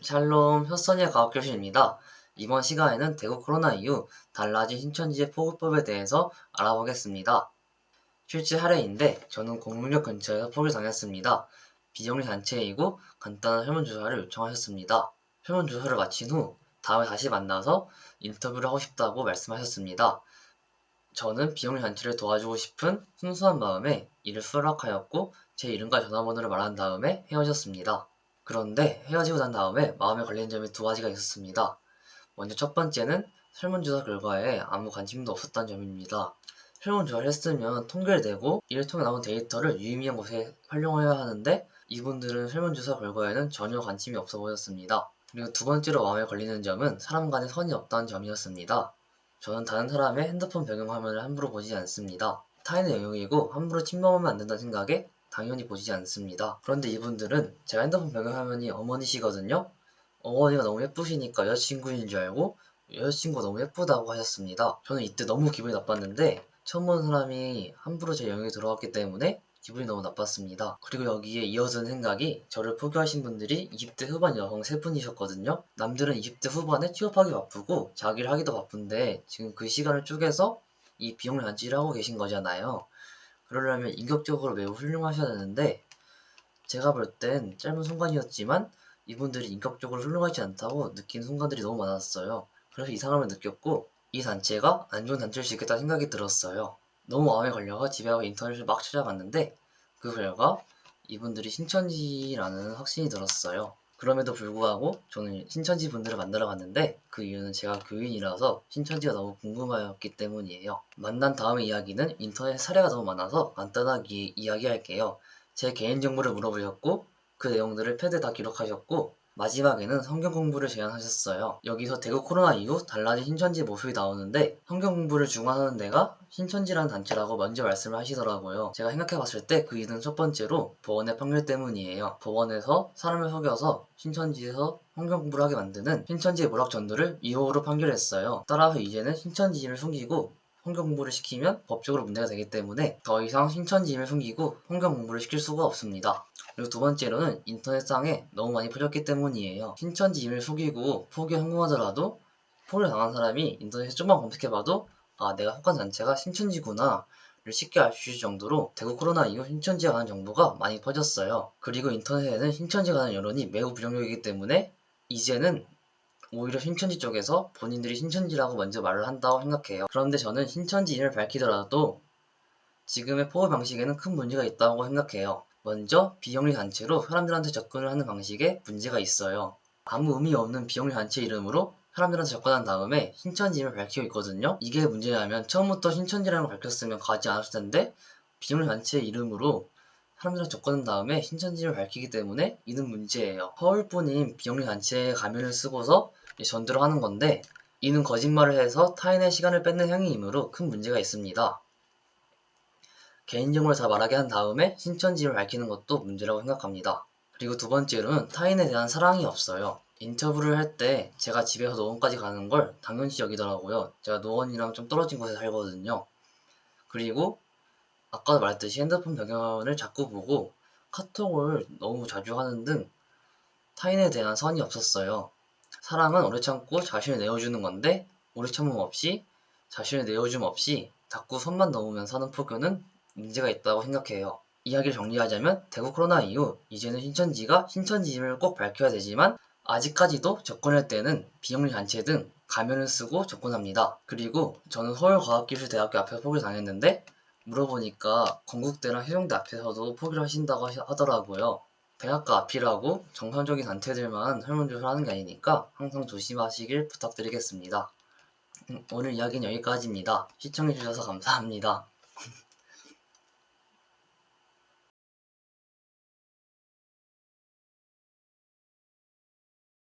샬롬, 효선의 과학교실입니다. 이번 시간에는 대구 코로나 이후 달라진 신천지의 포교법에 대해서 알아보겠습니다. 실제 사례인데 저는 공문역 근처에서 포교를 당했습니다. 비영리 단체이고 간단한 설문조사를 요청하셨습니다. 설문조사를 마친 후 다음에 다시 만나서 인터뷰를 하고 싶다고 말씀하셨습니다. 저는 비영리 단체를 도와주고 싶은 순수한 마음에 이를 수락하였고 제 이름과 전화번호를 말한 다음에 헤어졌습니다. 그런데 헤어지고 난 다음에 마음에 걸리는 점이 두 가지가 있었습니다. 먼저 첫 번째는 설문조사 결과에 아무 관심도 없었다는 점입니다. 설문조사를 했으면 통계를 내고 이를 통해 나온 데이터를 유의미한 곳에 활용해야 하는데 이분들은 설문조사 결과에는 전혀 관심이 없어 보였습니다. 그리고 두 번째로 마음에 걸리는 점은 사람 간에 선이 없다는 점이었습니다. 저는 다른 사람의 핸드폰 배경화면을 함부로 보지 않습니다. 타인의 영역이고 함부로 침범하면 안 된다는 생각에 당연히 보지 않습니다. 그런데 이분들은 제가 핸드폰 배경화면이 어머니시거든요. 어머니가 너무 예쁘시니까 여자친구인 줄 알고 여자친구가 너무 예쁘다고 하셨습니다. 저는 이때 너무 기분이 나빴는데 처음 보는 사람이 함부로 제 영역에 들어왔기 때문에 기분이 너무 나빴습니다. 그리고 여기에 이어지는 생각이 저를 포기하신 분들이 20대 후반 여성 3분이셨거든요. 남들은 20대 후반에 취업하기 바쁘고 자기를 하기도 바쁜데 지금 그 시간을 쪼개서 이 비용을 단지를 하고 계신 거잖아요. 그러려면 인격적으로 매우 훌륭하셔야 되는데 제가 볼 땐 짧은 순간이었지만 이분들이 인격적으로 훌륭하지 않다고 느낀 순간들이 너무 많았어요. 그래서 이상함을 느꼈고 이 단체가 안 좋은 단체일 수 있겠다는 생각이 들었어요. 너무 마음에 걸려서 집에 가서 인터넷을 막 찾아봤는데 그 결과 이분들이 신천지라는 확신이 들었어요. 그럼에도 불구하고 저는 신천지 분들을 만나러 갔는데 그 이유는 제가 교인이라서 신천지가 너무 궁금하였기 때문이에요. 만난 다음의 이야기는 인터넷 사례가 너무 많아서 간단하게 이야기할게요. 제 개인정보를 물어보셨고 그 내용들을 패드에 다 기록하셨고 마지막에는 성경 공부를 제안하셨어요. 여기서 대구 코로나 이후 달라진 신천지 모습이 나오는데 성경 공부를 중화하는 데가 신천지라는 단체라고 먼저 말씀을 하시더라고요. 제가 생각해봤을 때 그 이유는 첫 번째로 법원의 판결 때문이에요. 법원에서 사람을 속여서 신천지에서 성경 공부를 하게 만드는 신천지의 모락 전도를 위법으로 판결했어요. 따라서 이제는 신천지인을 숨기고 성경 공부를 시키면 법적으로 문제가 되기 때문에 더 이상 신천지임을 숨기고 성경 공부를 시킬 수가 없습니다. 그리고 두 번째로는 인터넷상에 너무 많이 퍼졌기 때문이에요. 신천지임을 속이고 포기에 성공하더라도 포기를 당한 사람이 인터넷에 좀만 검색해봐도 아 내가 속한 단체가 신천지구나 를 쉽게 알 수 있을 정도로 대구 코로나 이후 신천지에 관한 정보가 많이 퍼졌어요. 그리고 인터넷에는 신천지에 관한 여론이 매우 부정적이기 때문에 이제는 오히려 신천지 쪽에서 본인들이 신천지라고 먼저 말을 한다고 생각해요. 그런데 저는 신천지인을 밝히더라도 지금의 포교 방식에는 큰 문제가 있다고 생각해요. 먼저 비영리 단체로 사람들한테 접근을 하는 방식에 문제가 있어요. 아무 의미 없는 비영리 단체 이름으로 사람들한테 접근한 다음에 신천지임을 밝히고 있거든요. 이게 문제냐면 처음부터 신천지라는 걸 밝혔으면 가지 않았을 텐데 비영리 단체 이름으로 사람들한테 접근한 다음에 신천지임을 밝히기 때문에 이는 문제예요. 허울뿐인 비영리 단체에 가면을 쓰고서 전도를 하는 건데 이는 거짓말을 해서 타인의 시간을 뺏는 행위이므로 큰 문제가 있습니다. 개인정보를 다 말하게 한 다음에 신천지를 밝히는 것도 문제라고 생각합니다. 그리고 두 번째로는 타인에 대한 사랑이 없어요. 인터뷰를 할 때 제가 집에서 노원까지 가는 걸 당연시 여기더라고요. 제가 노원이랑 좀 떨어진 곳에 살거든요. 그리고 아까도 말했듯이 핸드폰 배경화면을 자꾸 보고 카톡을 너무 자주 하는 등 타인에 대한 선이 없었어요. 사랑은 오래 참고 자신을 내어주는 건데 오래 참음 없이 자신을 내어줌 없이 자꾸 선만 넘으면 사는 포교는 문제가 있다고 생각해요. 이야기를 정리하자면 대구 코로나 이후 이제는 신천지가 신천지임을 꼭 밝혀야 되지만 아직까지도 접근할 때는 비영리 단체 등 가면을 쓰고 접근합니다. 그리고 저는 서울과학기술대학교 앞에서 포교를 당했는데 물어보니까 건국대랑 해병대 앞에서도 포교를 하신다고 하더라고요. 대학가 앞이라고 정상적인 단체들만 설문조사를 하는 게 아니니까 항상 조심하시길 부탁드리겠습니다. 오늘 이야기는 여기까지입니다. 시청해주셔서 감사합니다.